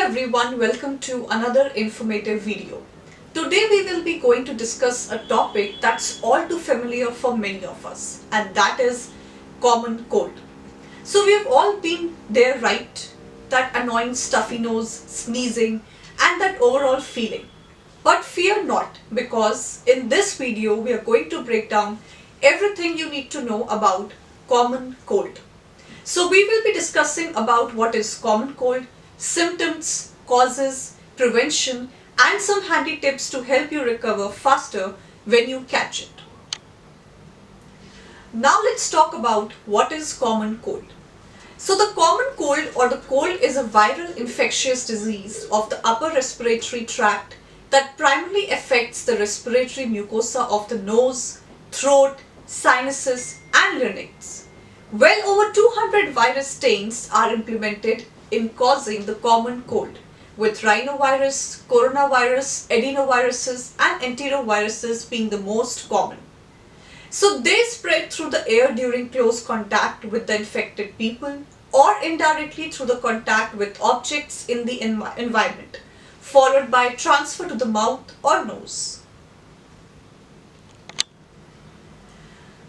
everyone, welcome to another informative video. Today we will be going to discuss a topic that's all too familiar for many of us, and that is common cold. So we have all been there, right? That annoying stuffy nose, sneezing and that overall feeling. But fear not, because in this video we are going to break down everything you need to know about common cold. So we will be discussing about what is common cold, symptoms, causes, prevention and some handy tips to help you recover faster when you catch it. Now let's talk about what is common cold. So the common cold or the cold is a viral infectious disease of the upper respiratory tract that primarily affects the respiratory mucosa of the nose, throat, sinuses and larynx. Well over 200 virus strains are implemented in causing the common cold, with rhinovirus, coronavirus, adenoviruses and enteroviruses being the most common. So they spread through the air during close contact with the infected people or indirectly through the contact with objects in the environment, followed by transfer to the mouth or nose.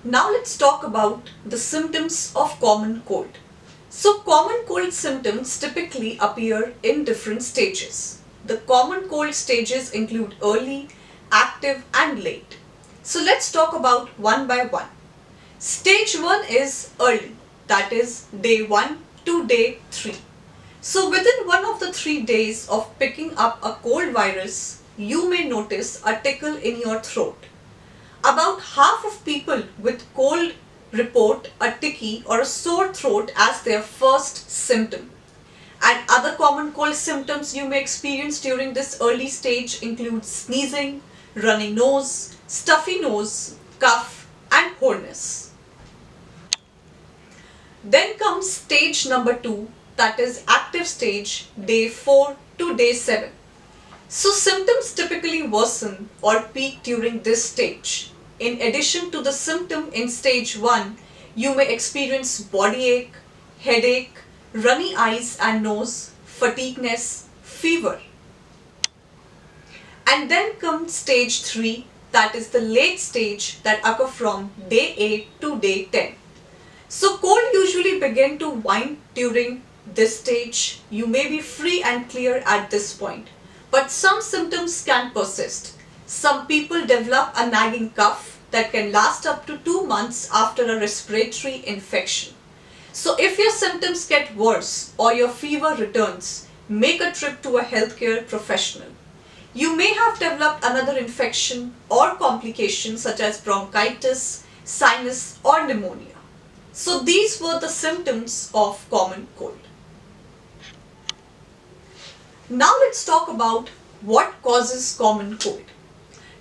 Now let's talk about the symptoms of common cold. So common cold symptoms typically appear in different stages. The common cold stages include early, active and late. So let's talk about one by one. Stage 1 is early, that is day 1 to day 3. So within one of the 3 days of picking up a cold virus, you may notice a tickle in your throat. About half of people with cold report a ticky or a sore throat as their first symptom. And other common cold symptoms you may experience during this early stage include sneezing, runny nose, stuffy nose, cough and hoarseness. Then comes stage number 2, that is active stage, day 4 to day 7. So symptoms typically worsen or peak during this stage. In addition to the symptom in stage 1, you may experience body ache, headache, runny eyes and nose, fatigueness, fever. And then comes stage 3, that is the late stage that occur from day 8 to day 10. So cold usually begin to wane during this stage. You may be free and clear at this point, but some symptoms can persist. Some people develop a nagging cough that can last up to 2 months after a respiratory infection. So if your symptoms get worse or your fever returns, make a trip to a healthcare professional. You may have developed another infection or complications such as bronchitis, sinus or pneumonia. So these were the symptoms of common cold. Now let's talk about what causes common cold.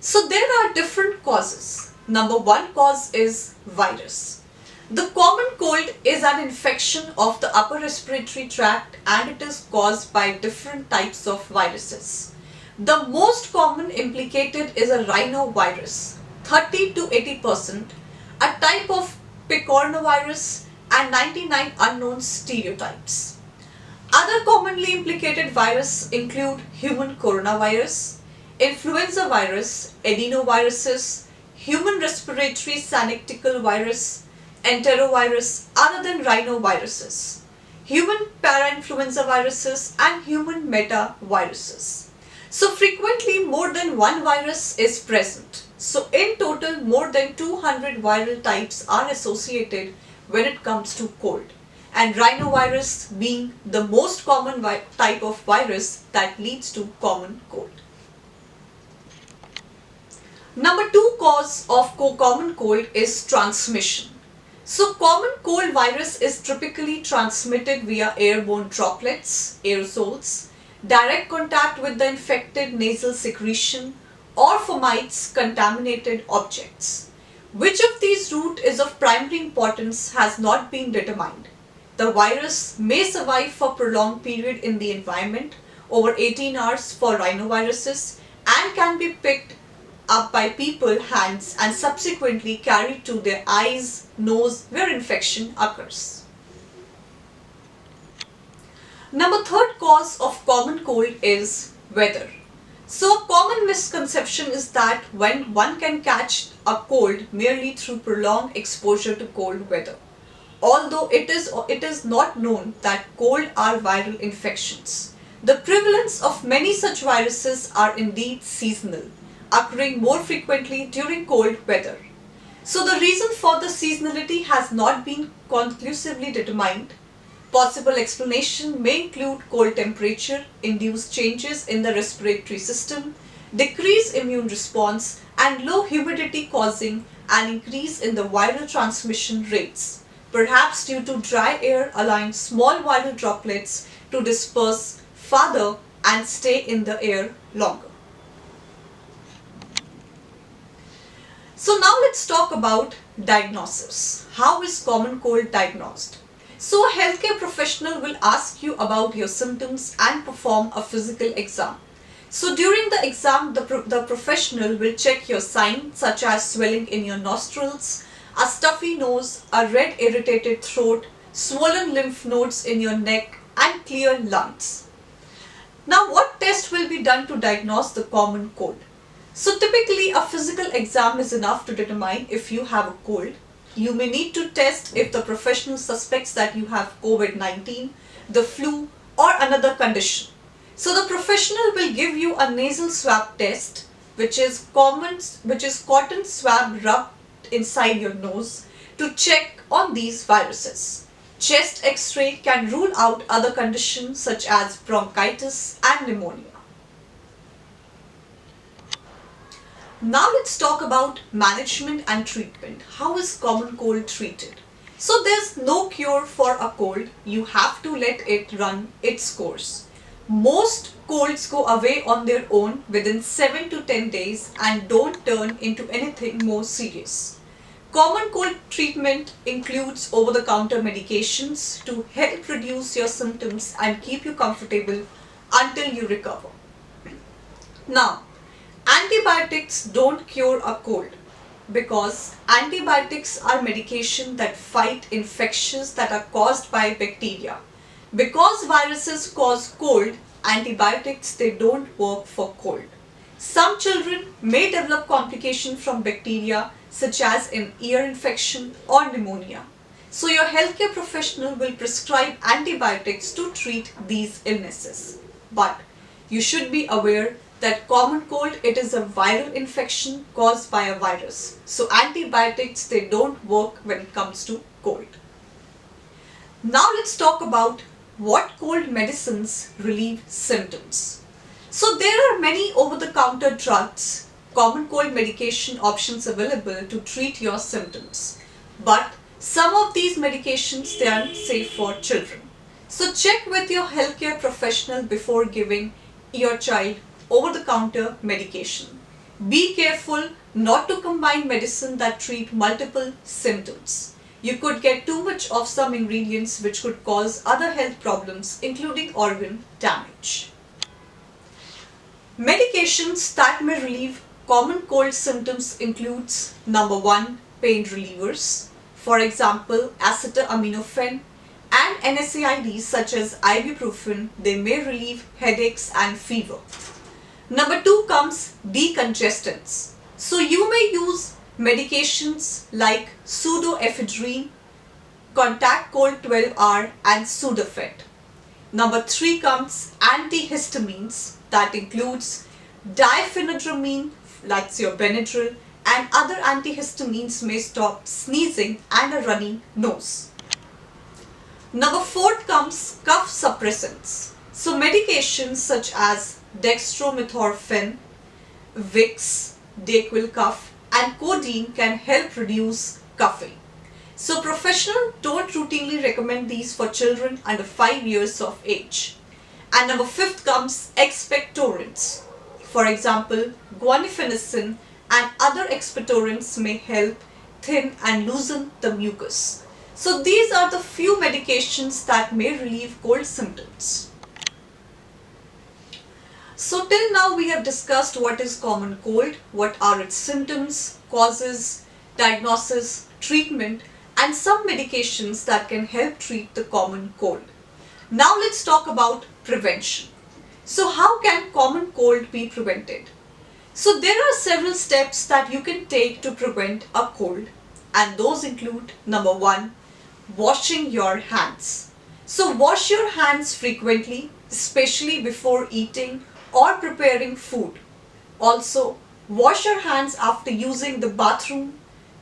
So there are different causes. Number 1 cause is virus. The common cold is an infection of the upper respiratory tract and it is caused by different types of viruses. The most common implicated is a rhinovirus, 30 to 80%, a type of picornavirus and 99 unknown stereotypes. Other commonly implicated viruses include human coronavirus, influenza virus, adenoviruses, human respiratory syncytial virus, enterovirus other than rhinoviruses, human parainfluenza viruses and human metaviruses. So frequently more than one virus is present. So in total more than 200 viral types are associated when it comes to cold, and rhinovirus being the most common type of virus that leads to common cold. Number 2 cause of common cold is transmission. So common cold virus is typically transmitted via airborne droplets, aerosols, direct contact with the infected nasal secretion or fomites contaminated objects. Which of these routes is of primary importance has not been determined. The virus may survive for prolonged period in the environment, over 18 hours for rhinoviruses, and can be picked up by people's hands and subsequently carried to their eyes, nose where infection occurs. Number third cause of common cold is weather. So a common misconception is that when one can catch a cold merely through prolonged exposure to cold weather. Although it is not known that cold are viral infections. The prevalence of many such viruses are indeed seasonal, occurring more frequently during cold weather. So the reason for the seasonality has not been conclusively determined. Possible explanation may include cold temperature, induced changes in the respiratory system, decreased immune response, and low humidity causing an increase in the viral transmission rates, perhaps due to dry air allowing small viral droplets to disperse farther and stay in the air longer. So now let's talk about diagnosis. How is common cold diagnosed? So a healthcare professional will ask you about your symptoms and perform a physical exam. So during the exam, the professional will check your signs such as swelling in your nostrils, a stuffy nose, a red irritated throat, swollen lymph nodes in your neck, and clear lungs. Now what test will be done to diagnose the common cold? So typically a physical exam is enough to determine if you have a cold. You may need to test if the professional suspects that you have COVID-19, the flu, or another condition. So the professional will give you a nasal swab test, which is cotton swab rubbed inside your nose to check on these viruses. Chest X-ray can rule out other conditions such as bronchitis and pneumonia. Now let's talk about management and treatment. How is common cold treated? So there's no cure for a cold. You have to let it run its course. Most colds go away on their own within 7 to 10 days and don't turn into anything more serious. Common cold treatment includes over-the-counter medications to help reduce your symptoms and keep you comfortable until you recover. Now, antibiotics don't cure a cold because antibiotics are medication that fight infections that are caused by bacteria. Because viruses cause cold, antibiotics they don't work for cold. Some children may develop complications from bacteria such as an ear infection or pneumonia. So your healthcare professional will prescribe antibiotics to treat these illnesses. But you should be aware that common cold, it is a viral infection caused by a virus. So antibiotics, they don't work when it comes to cold. Now let's talk about what cold medicines relieve symptoms. So there are many over-the-counter drugs, common cold medication options available to treat your symptoms. But some of these medications, they aren't safe for children. So check with your healthcare professional before giving your child over-the-counter medication. Be careful not to combine medicine that treat multiple symptoms. You could get too much of some ingredients which could cause other health problems including organ damage. Medications that may relieve common cold symptoms includes number 1, pain relievers. For example, acetaminophen and NSAIDs such as ibuprofen, they may relieve headaches and fever. Number 2 comes decongestants. So you may use medications like pseudoephedrine, contact cold 12-hour and Sudafed. Number 3 comes antihistamines, that includes diphenhydramine, like your Benadryl, and other antihistamines may stop sneezing and a runny nose. Number 4 comes cough suppressants. So medications such as dextromethorphan, Vicks, Dayquil cough and codeine can help reduce coughing. So professionals don't routinely recommend these for children under 5 years of age. And number 5th comes expectorants. For example, guaifenesin and other expectorants may help thin and loosen the mucus. So these are the few medications that may relieve cold symptoms. So till now we have discussed what is common cold, what are its symptoms, causes, diagnosis, treatment, and some medications that can help treat the common cold. Now let's talk about prevention. So how can common cold be prevented? So there are several steps that you can take to prevent a cold, and those include number 1, washing your hands. So wash your hands frequently, especially before eating or preparing food. Also, wash your hands after using the bathroom,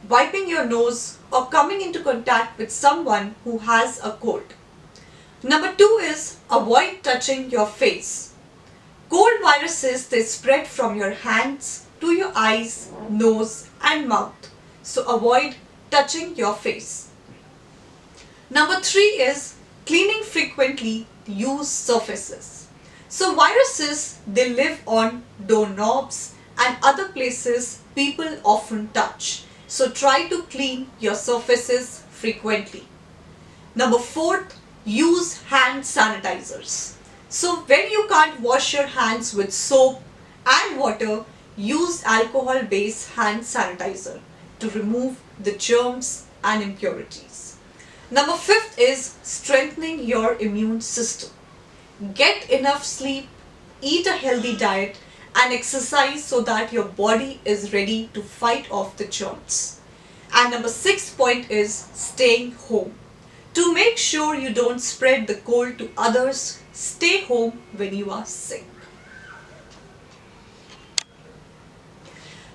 wiping your nose, or coming into contact with someone who has a cold. Number 2 is avoid touching your face. Cold viruses, they spread from your hands to your eyes, nose and mouth. So avoid touching your face. Number 3 is cleaning frequently, use surfaces. So viruses, they live on doorknobs and other places people often touch. So try to clean your surfaces frequently. Number 4, use hand sanitizers. So when you can't wash your hands with soap and water, use alcohol-based hand sanitizer to remove the germs and impurities. Number 5 is strengthening your immune system. Get enough sleep, eat a healthy diet and exercise so that your body is ready to fight off the germs. And number 6 point is staying home. To make sure you don't spread the cold to others, stay home when you are sick.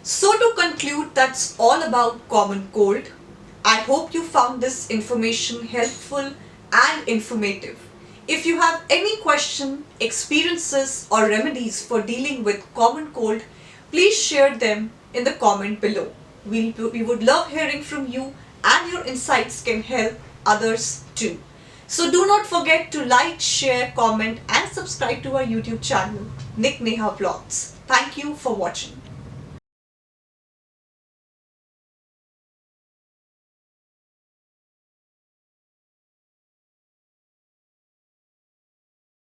So to conclude, that's all about common cold. I hope you found this information helpful and informative. If you have any question, experiences or remedies for dealing with common cold, please share them in the comment below. We would love hearing from you, and your insights can help others too. So do not forget to like, share, comment and subscribe to our YouTube channel, Nick Neha Vlogs. Thank you for watching.